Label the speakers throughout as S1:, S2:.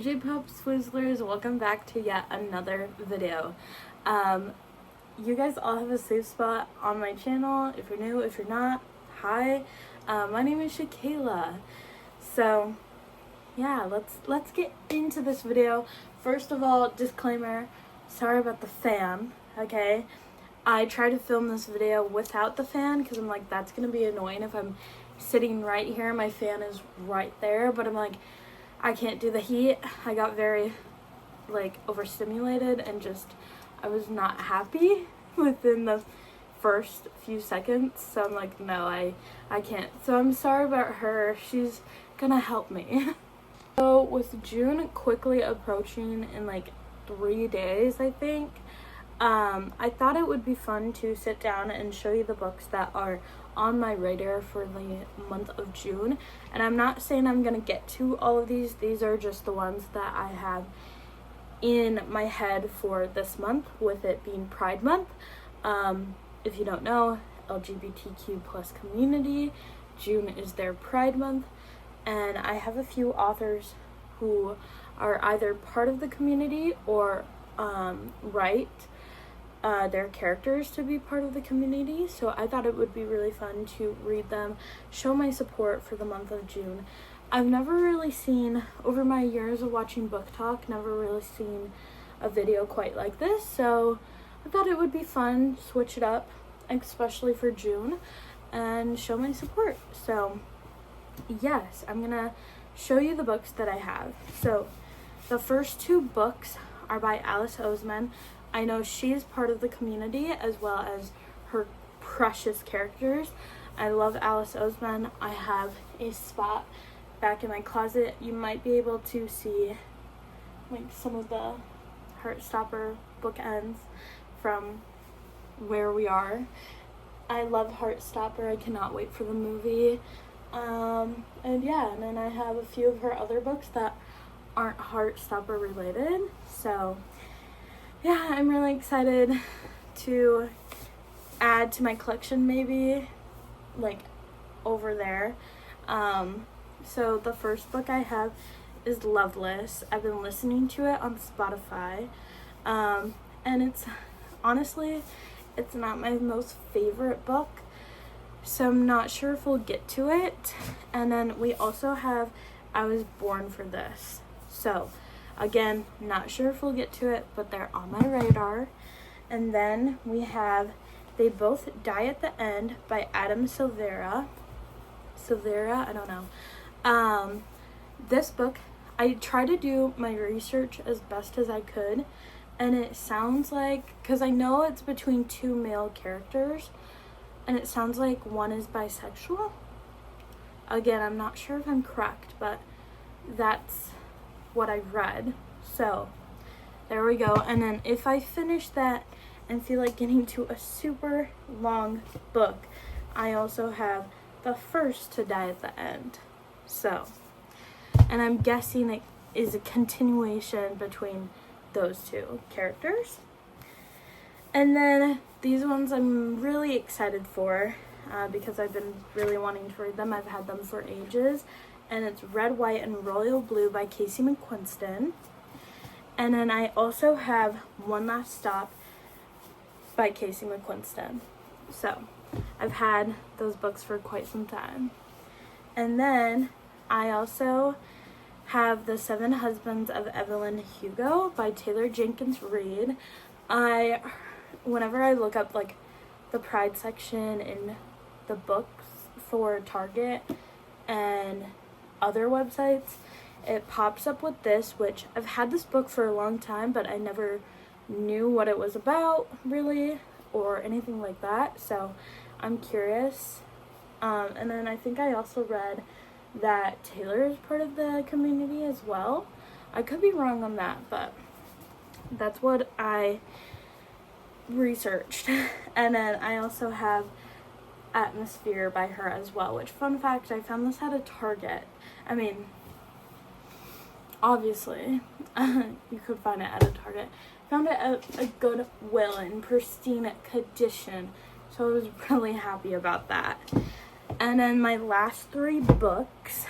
S1: Jpopswizzlers, welcome back to yet another video. You guys all have a safe spot on my channel. If you're new, if you're not, hi. My name is Shakayla. So yeah, let's get into this video. First of all, disclaimer, sorry about the fan, okay? I tried to film this video without the fan because I'm like, that's gonna be annoying if I'm sitting right here, my fan is right there, but I'm like, I can't do the heat. I got very overstimulated and I was not happy within the first few seconds, so I'm like, no, I can't. So I'm sorry about her. She's gonna help me. So with June quickly approaching in 3 days, I think, I thought it would be fun to sit down and show you the books that are on my radar for the month of June. And I'm not saying I'm gonna get to all of these are just the ones that I have in my head for this month, with it being Pride Month. If you don't know, LGBTQ plus community, June is their Pride Month, and I have a few authors who are either part of the community or write their characters to be part of the community, so I thought it would be really fun to read them, show my support for the month of June. I've never really seen, over my years of watching Book Talk, never really seen a video quite like this, so I thought it would be fun, switch it up, especially for June, and show my support. So yes, I'm gonna show you the books that I have. So the first two books are by Alice Oseman. I know she's part of the community as well as her precious characters. I love Alice Oseman. I have a spot back in my closet. You might be able to see some of the Heartstopper bookends from where we are. I love Heartstopper. I cannot wait for the movie. And then I have a few of her other books that aren't Heartstopper related. So yeah, I'm really excited to add to my collection, maybe over there. So the first book I have is Loveless. I've been listening to it on Spotify, and it's honestly, it's not my most favorite book, so I'm not sure if we'll get to it. And then we also have I Was Born for This. So again, not sure if we'll get to it, but they're on my radar. And then we have They Both Die at the End by Adam Silvera. I don't know. This book, I try to do my research as best as I could, and it sounds like, because I know it's between two male characters, and it sounds like one is bisexual. Again, I'm not sure if I'm correct, but that's what I read. So there we go. And then if I finish that and feel like getting to a super long book, I also have The First to Die at the End. So, and I'm guessing it is a continuation between those two characters. And then these ones I'm really excited for, because I've been really wanting to read them. I've had them for ages. And it's Red, White, and Royal Blue by Casey McQuiston. And then I also have One Last Stop by Casey McQuiston. So I've had those books for quite some time. And then I also have The Seven Husbands of Evelyn Hugo by Taylor Jenkins Reid. Whenever I look up the Pride section in the books for Target and other websites, it pops up with this, which I've had this book for a long time, but I never knew what it was about really or anything like that, so I'm curious. And then I think I also read that Taylor is part of the community as well. I could be wrong on that, but that's what I researched. And then I also have Atmosphere by her as well, which, fun fact, I found this at a Target. I mean, obviously you could find it at a Target. Found it at a Goodwill in pristine condition, so I was really happy about that. And then my last three books,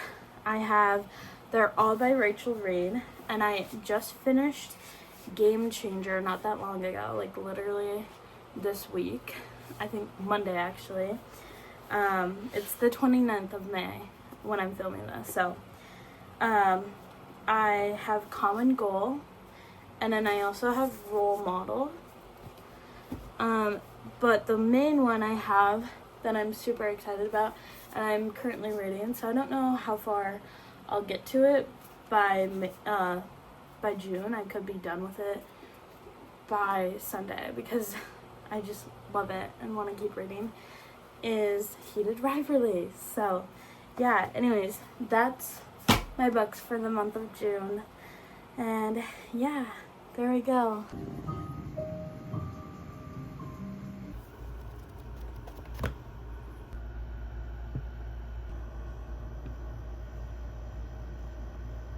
S1: I have They're all by Rachel Reed, and I just finished Game Changer not that long ago, like literally this week. I think Monday, actually. It's the 29th of May when I'm filming this. So, I have Common Goal, and then I also have Role Model. But the main one I have that I'm super excited about, and I'm currently reading, so I don't know how far I'll get to it by June. I could be done with it by Sunday because I just love it and want to keep reading, is Heated Rivalry. So, yeah, anyways, that's my books for the month of June. And, yeah, there we go.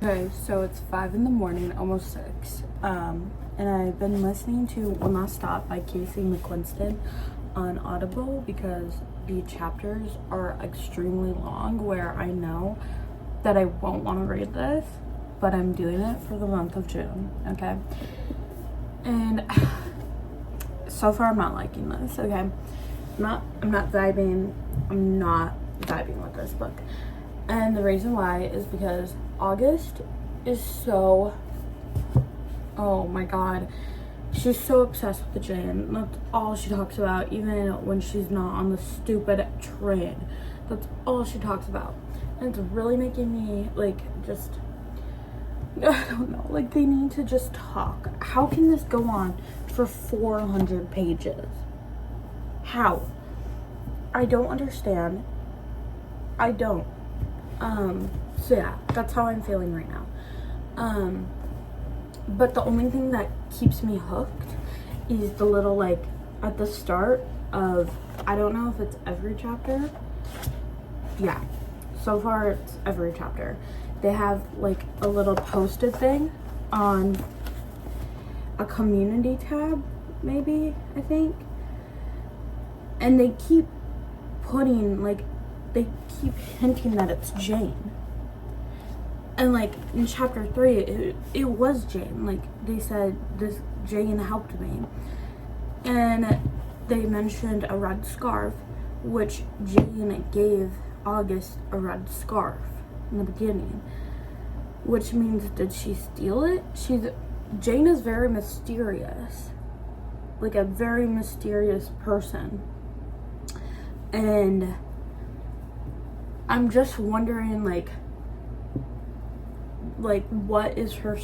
S1: Okay, so it's 5 in the morning, almost 6, and I've been listening to Will Not Stop by Casey McQuiston on Audible because the chapters are extremely long, where I know that I won't want to read this, but I'm doing it for the month of June, okay? And so far I'm not liking this, okay? I'm not vibing with this book. And the reason why is because August is so, oh my god, she's so obsessed with the Jane. That's all she talks about, even when she's not on the stupid train. That's all she talks about. And it's really making me, like, just, I don't know, like, they need to just talk. How can this go on for 400 pages? How? I don't understand. I don't. So yeah, that's how I'm feeling right now. But the only thing that keeps me hooked is the little, like, at the start of, I don't know if it's every chapter. Yeah, so far it's every chapter. They have, like, a little post-it thing on a community tab, maybe, I think. And they keep putting, like, they keep hinting that it's Jane. And, like, in chapter 3, it was Jane. Like, they said, this Jane helped me. And they mentioned a red scarf, which Jane gave August a red scarf in the beginning. Which means, did she steal it? Jane is very mysterious. Like, a very mysterious person. And I'm just wondering, like, what is her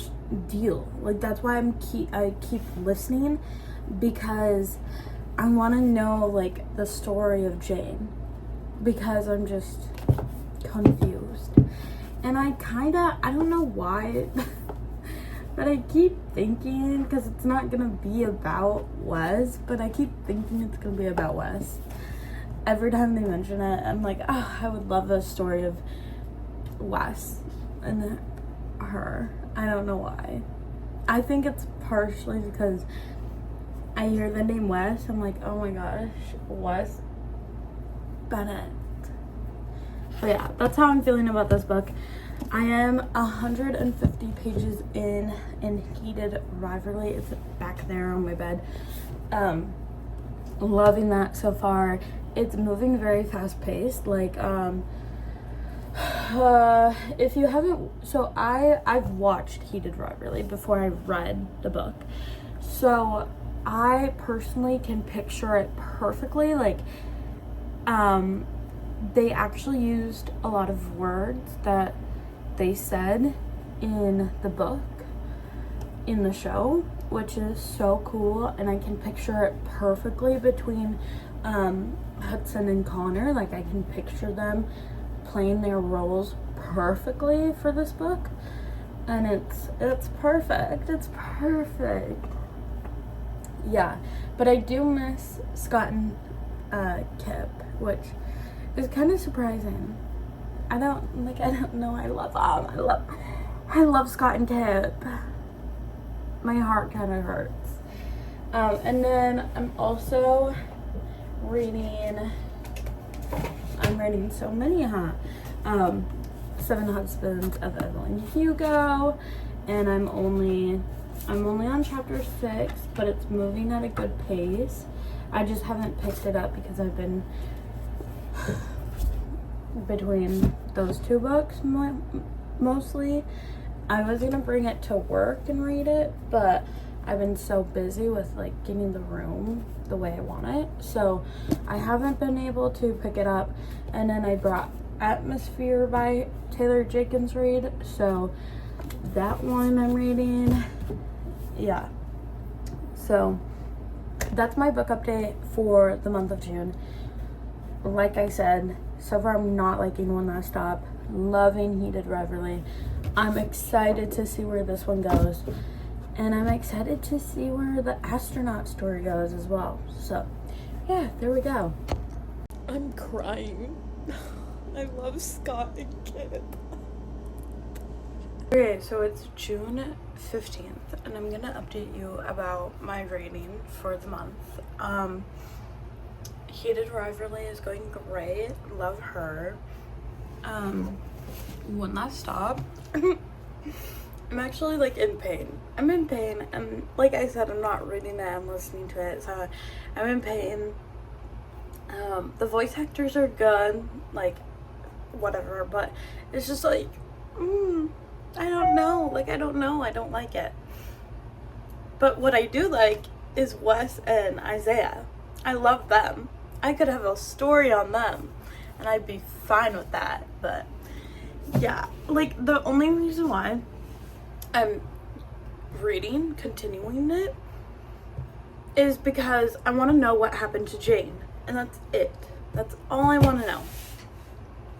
S1: deal? Like, that's why I keep listening, because I want to know, like, the story of Jane, because I'm just confused. And I don't know why, but I keep thinking, because it's not gonna be about Wes, but I keep thinking it's gonna be about Wes. Every time they mention it, I'm like, oh, I would love a story of Wes and her. I don't know why. I think it's partially because I hear the name Wes, I'm like, oh my gosh, Wes Bennett. But yeah, that's how I'm feeling about this book. I am 150 pages in Heated Rivalry. It's back there on my bed. Loving that so far. It's moving very fast paced. Like, if you haven't, so I've watched Heated Rivalry before I read the book. So I personally can picture it perfectly. Like, they actually used a lot of words that they said in the book, in the show, which is so cool, and I can picture it perfectly between Hudson and Connor. Like, I can picture them playing their roles perfectly for this book, and it's perfect. It's perfect. Yeah, but I do miss Scott and Kip, which is kind of surprising. I don't know. I love Scott and Kip. My heart kind of hurts. And then I'm also reading so many, Seven Husbands of Evelyn Hugo, and I'm only on chapter 6, but it's moving at a good pace. I just haven't picked it up because I've been between those two books mostly. I was gonna bring it to work and read it, but I've been so busy with like getting the room the way I want it, so I haven't been able to pick it up. And then I brought Atmosphere by Taylor Jenkins Reid, so that one I'm reading. Yeah, so that's my book update for the month of June. Like I said, so far I'm not liking One Last Stop, loving Heated Reverie. I'm excited to see where this one goes, and I'm excited to see where the astronaut story goes as well. So yeah, there we go. I'm crying. I love Scott and Kip. Okay, so it's June 15th, and I'm gonna update you about my rating for the month. Heated Rivalry is going great. Love her. One Last Stop. I'm actually like in pain. I'm in pain, and like I said, I'm not reading it, I'm listening to it, so I'm in pain. The voice actors are good, like whatever, but it's just like I don't know, I don't like it. But what I do like is Wes and Isaiah. I love them. I could have a story on them and I'd be fine with that. But yeah, like the only reason why I'm continuing it is because I want to know what happened to Jane, and that's it. That's all I want to know.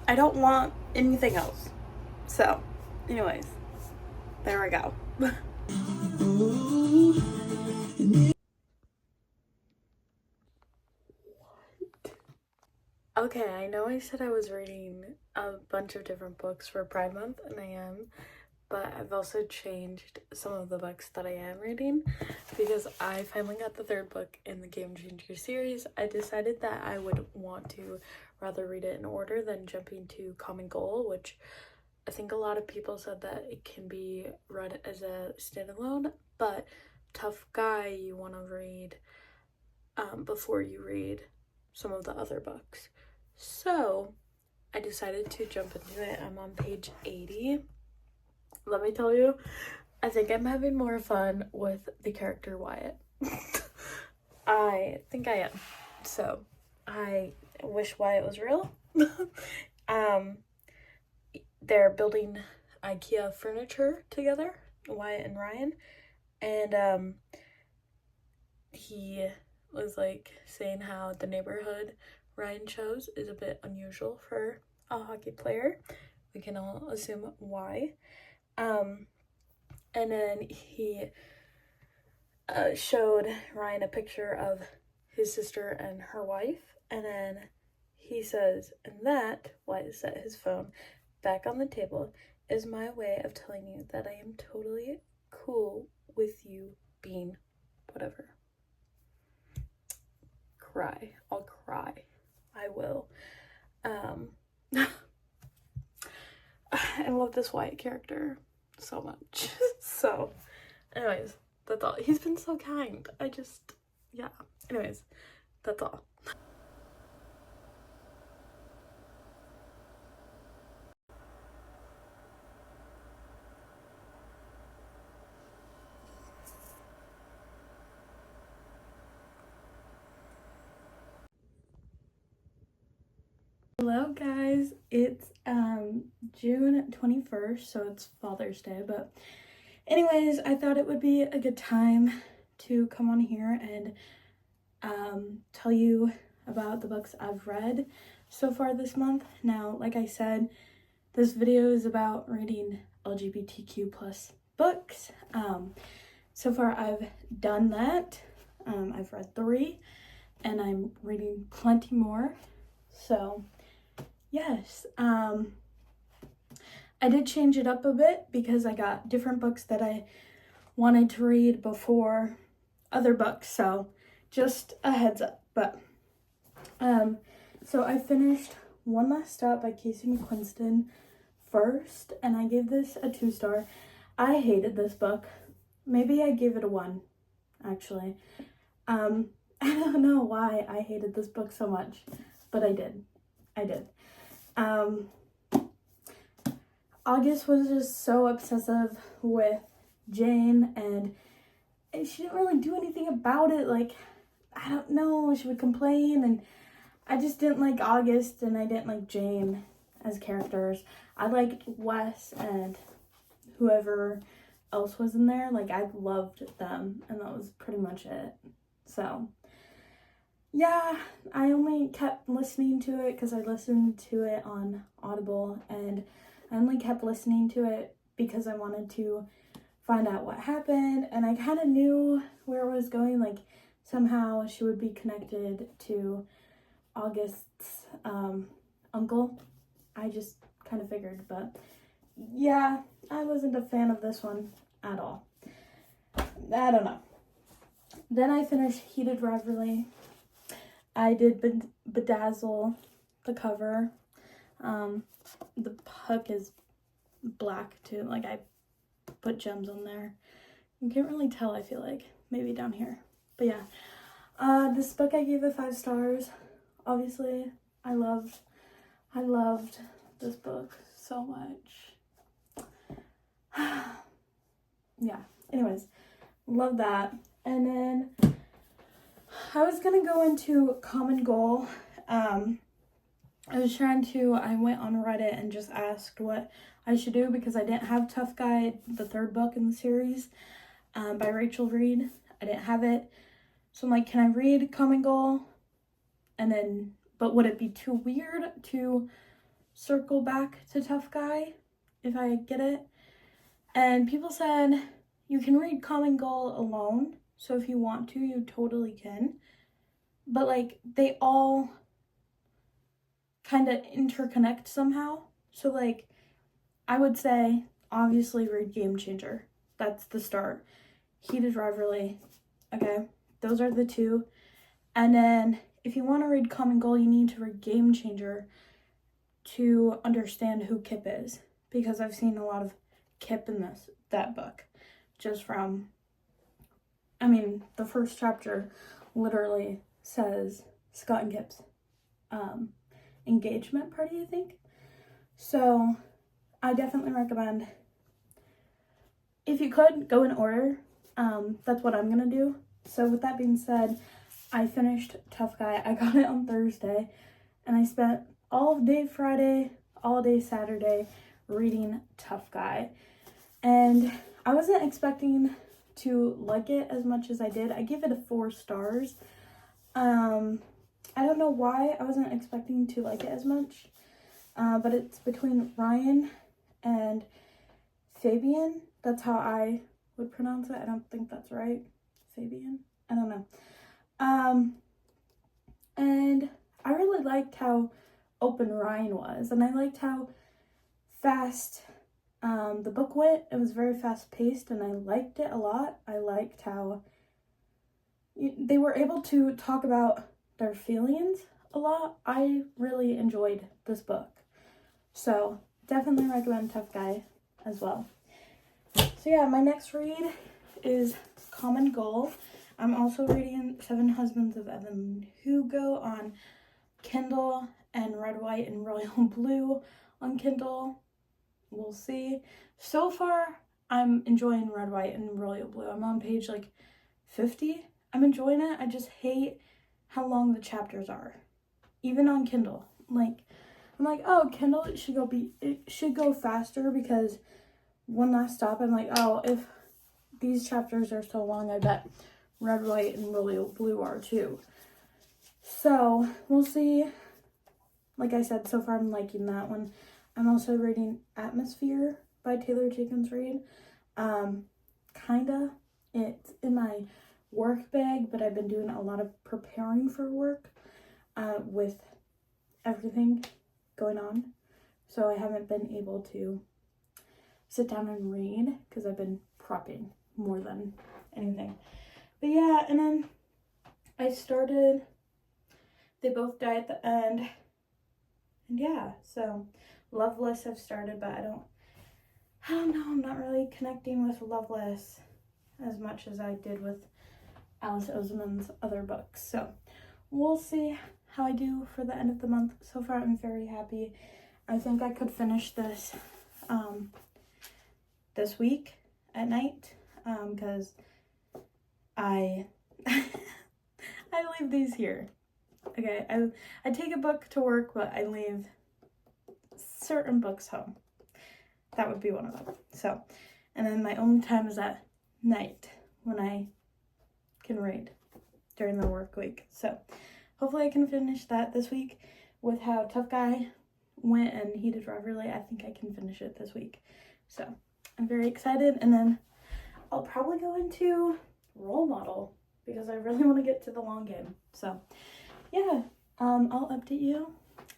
S1: I don't want anything else. So anyways, there I go. Okay, I know I said I was reading a bunch of different books for Pride Month, and I am, but I've also changed some of the books that I am reading because I finally got the third book in the Game Changer series. I decided that I would want to rather read it in order than jumping to Common Goal, which I think a lot of people said that it can be read as a standalone, but Tough Guy you want to read before you read some of the other books. So I decided to jump into it. I'm on page 80. Let me tell you, I think I'm having more fun with the character Wyatt. I think I am. So I wish Wyatt was real. They're building IKEA furniture together, Wyatt and Ryan, and he was like saying how the neighborhood Ryan chose is a bit unusual for a hockey player. We can all assume why. And then he showed Ryan a picture of his sister and her wife, and then he says, and that, Wyatt set his phone back on the table, is my way of telling you that I am totally cool with you being whatever. Cry. I'll cry. I will. I love this Wyatt character so much. So anyways, that's all. He's been so kind. Yeah. Anyways, that's all. Hello guys, it's June 21st, so it's Father's Day, but anyways, I thought it would be a good time to come on here and tell you about the books I've read so far this month. Now, like I said, this video is about reading LGBTQ plus books. So far I've done that. I've read 3 and I'm reading plenty more. So yes, I did change it up a bit because I got different books that I wanted to read before other books, so just a heads up. But so I finished One Last Stop by Casey McQuiston first, and I gave this a 2-star. I hated this book. Maybe I gave it a 1, actually. I don't know why I hated this book so much, but I did. August was just so obsessive with Jane, and she didn't really do anything about it. Like, I don't know, she would complain, and I just didn't like August, and I didn't like Jane as characters. I liked Wes and whoever else was in there. Like, I loved them, and that was pretty much it. So yeah, I only kept listening to it because I listened to it on Audible, and I only kept listening to it because I wanted to find out what happened, and I kind of knew where it was going. Like, somehow she would be connected to August's uncle. I just kind of figured, but yeah, I wasn't a fan of this one at all. I don't know. Then I finished Heated Rivalry. I did Bedazzle, the cover. The hook is black too. Like, I put gems on there. You can't really tell, I feel like. Maybe down here. But yeah. This book I gave it 5 stars. Obviously, I loved this book so much. Yeah. Anyways, love that. And then I was gonna go into Common Goal. I went on Reddit and just asked what I should do because I didn't have Tough Guy, the 3rd book in the series, by Rachel Reed. I didn't have it. So I'm like, can I read Common Goal? And then, but would it be too weird to circle back to Tough Guy if I get it? And people said you can read Common Goal alone. So if you want to, you totally can. But like, they all kind of interconnect somehow. So like, I would say obviously read Game Changer. That's the start. Heated Rivalry. Okay, those are the 2. And then if you want to read Common Goal, you need to read Game Changer to understand who Kip is, because I've seen a lot of Kip in that book, just from, I mean, the first chapter literally says Scott and Kip's engagement party, I think. So I definitely recommend, if you could, go in order. That's what I'm gonna do. So with that being said, I finished Tough Guy. I got it on Thursday, and I spent all day Friday, all day Saturday reading Tough Guy. And I wasn't expecting to like it as much as I did. I gave it a 4 stars. I don't know why I wasn't expecting to like it as much, but it's between Ryan and Fabian. That's how I would pronounce it. I don't think that's right. Fabian? I don't know. And I really liked how open Ryan was, and I liked how fast the book went. It was very fast paced, and I liked it a lot. I liked how they were able to talk about their feelings a lot. I really enjoyed this book. So definitely recommend Tough Guy as well. So yeah, my next read is Common Goal. I'm also reading 7 Husbands of Evelyn Hugo on Kindle, and Red, White, and Royal Blue on Kindle. We'll see. So far, I'm enjoying Red, White, and Royal Blue. I'm on page like 50. I'm enjoying it. I just hate how long the chapters are, even on Kindle. Like, I'm like, oh, Kindle, it should go faster, because one last stop, I'm like, oh, if these chapters are so long, I bet Red, White, and Royal Blue are too. So we'll see. Like I said, so far I'm liking that one. I'm also reading Atmosphere by Taylor Jenkins Reid. Kinda. It's in my work bag, but I've been doing a lot of preparing for work with everything going on. So I haven't been able to sit down and read because I've been prepping more than anything. But yeah, and then I started They Both Die at the End. And yeah, so Loveless I've started, but I don't know, I'm not really connecting with Loveless as much as I did with Alice Oseman's other books. So we'll see how I do for the end of the month. So far, I'm very happy. I think I could finish this this week at night, because I I leave these here. Okay, I take a book to work, but I leave certain books home. That would be one of them. So, and then my only time is at night when I can read during the work week. So hopefully I can finish that this week. With how Tough Guy went and Heated Reverie, I think I can finish it this week. So I'm very excited, and then I'll probably go into Role Model because I really want to get to the long game. So yeah, I'll update you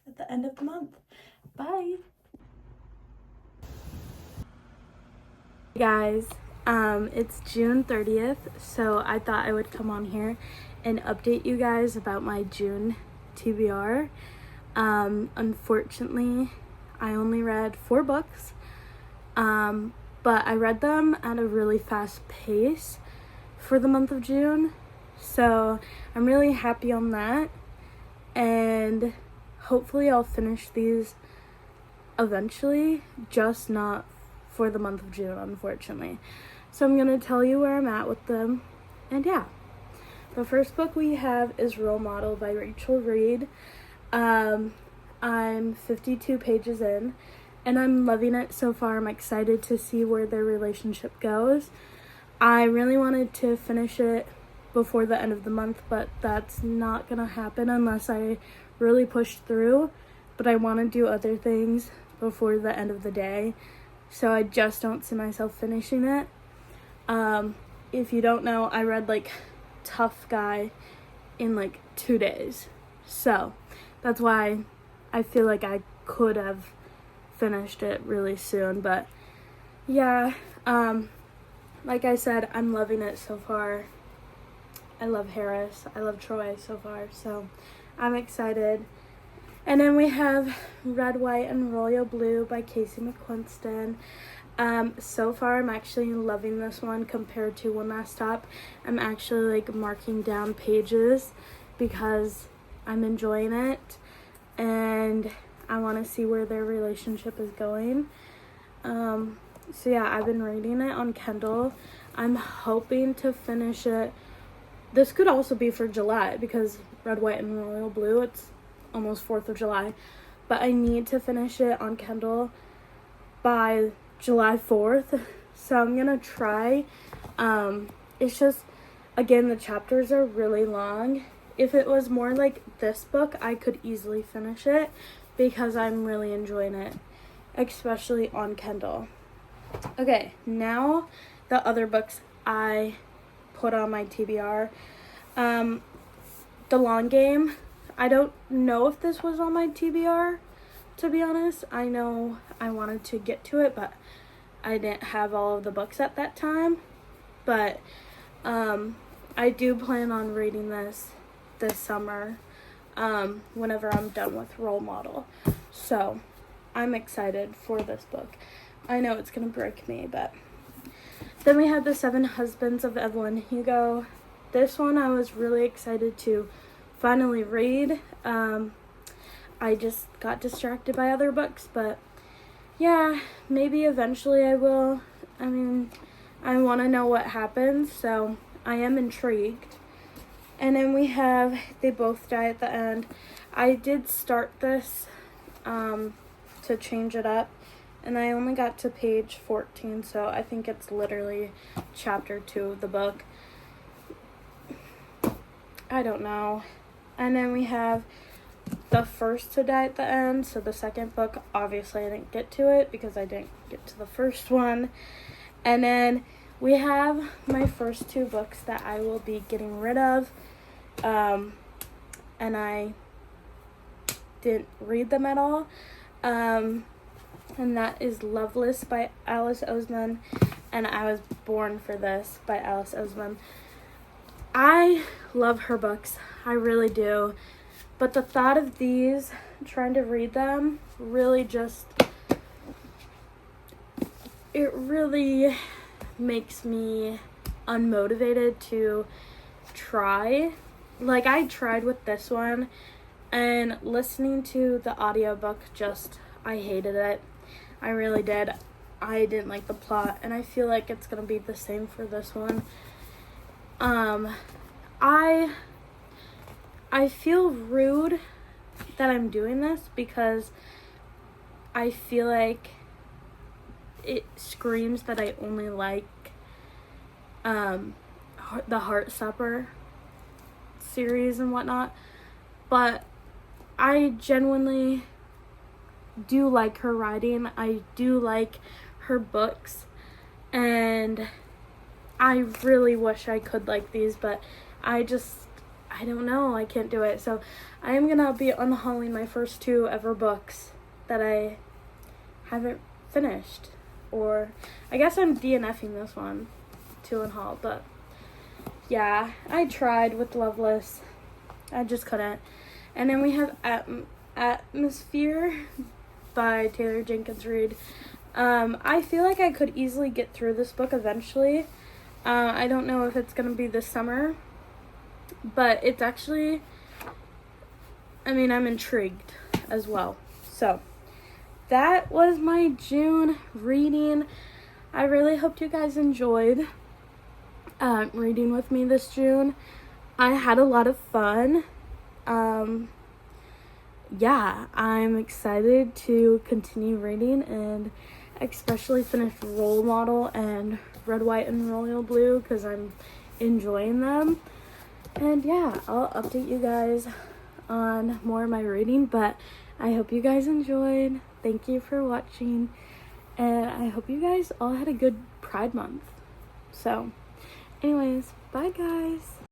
S1: at the end of the month. Bye. Hey guys, it's June 30th, so I thought I would come on here and update you guys about my June TBR. Unfortunately, I only read 4 books, but I read them at a really fast pace for the month of June, so I'm really happy on that, and hopefully I'll finish these eventually, just not for the month of June, unfortunately. So I'm gonna tell you where I'm at with them, and yeah. The first book we have is Role Model by Rachel Reed. I'm 52 pages in, and I'm loving it so far. I'm excited to see where their relationship goes. I really wanted to finish it before the end of the month, but that's not gonna happen unless I really push through. But I want to do other things before the end of the day, so I just don't see myself finishing it. If you don't know, I read Tough Guy in 2 days, so that's why I feel like I could have finished it really soon. But yeah, like I said, I'm loving it so far. I love Harris, I love Troy so far, so I'm excited. And then we have Red, White, and Royal Blue by Casey McQuiston. So far, I'm actually loving this one compared to One Last Stop. I'm actually marking down pages because I'm enjoying it, and I want to see where their relationship is going. So yeah, I've been reading it on Kindle. I'm hoping to finish it. This could also be for July because Red, White, and Royal Blue, it's almost 4th of July, but I need to finish it on Kindle by July 4th, so I'm gonna try. It's just, again, the chapters are really long. If it was more like this book, I could easily finish it because I'm really enjoying it, especially on Kindle. Okay, now the other books I put on my TBR. The Long Game, I don't know if this was on my TBR, to be honest. I know I wanted to get to it, but I didn't have all of the books at that time. But I do plan on reading this summer, whenever I'm done with Role Model. So I'm excited for this book. I know it's going to break me, but... Then we have The 7 Husbands of Evelyn Hugo. This one I was really excited to finally read. I just got distracted by other books, but yeah, maybe eventually I will. I mean, I want to know what happens, so I am intrigued. And then we have They Both Die at the End. I did start this to change it up, and I only got to page 14, so I think it's literally chapter 2 of the book. I don't know. And then we have The First to Die at the End, so the second book. Obviously I didn't get to it because I didn't get to the first one. And then we have my first 2 books that I will be getting rid of, and I didn't read them at all. And that is Loveless by Alice Oseman and I Was Born for This by Alice Oseman. I love her books, I really do, But the thought of these, trying to read them, really just, it really makes me unmotivated to try. Like, I tried with this one, and listening to the audiobook, I hated it. I really did. I didn't like the plot, and I feel like it's gonna be the same for this one. I feel rude that I'm doing this because I feel like it screams that I only like the Heartstopper series and whatnot, but I genuinely do like her writing. I do like her books, and I really wish I could like these, but I don't know, I can't do it. So I am gonna be unhauling my first 2 ever books that I haven't finished, or I guess I'm DNFing this one to unhaul. But yeah, I tried with Loveless, I just couldn't. And then we have Atmosphere by Taylor Jenkins Reid. I feel like I could easily get through this book eventually. I don't know if it's gonna be this summer, but it's actually, I'm intrigued as well. So that was my June reading. I really hope you guys enjoyed reading with me this June. I had a lot of fun. Yeah, I'm excited to continue reading and especially finish Role Model and Red, White, and Royal Blue because I'm enjoying them. And yeah, I'll update you guys on more of my reading, but I hope you guys enjoyed. Thank you for watching, and I hope you guys all had a good Pride Month. So anyways, bye guys.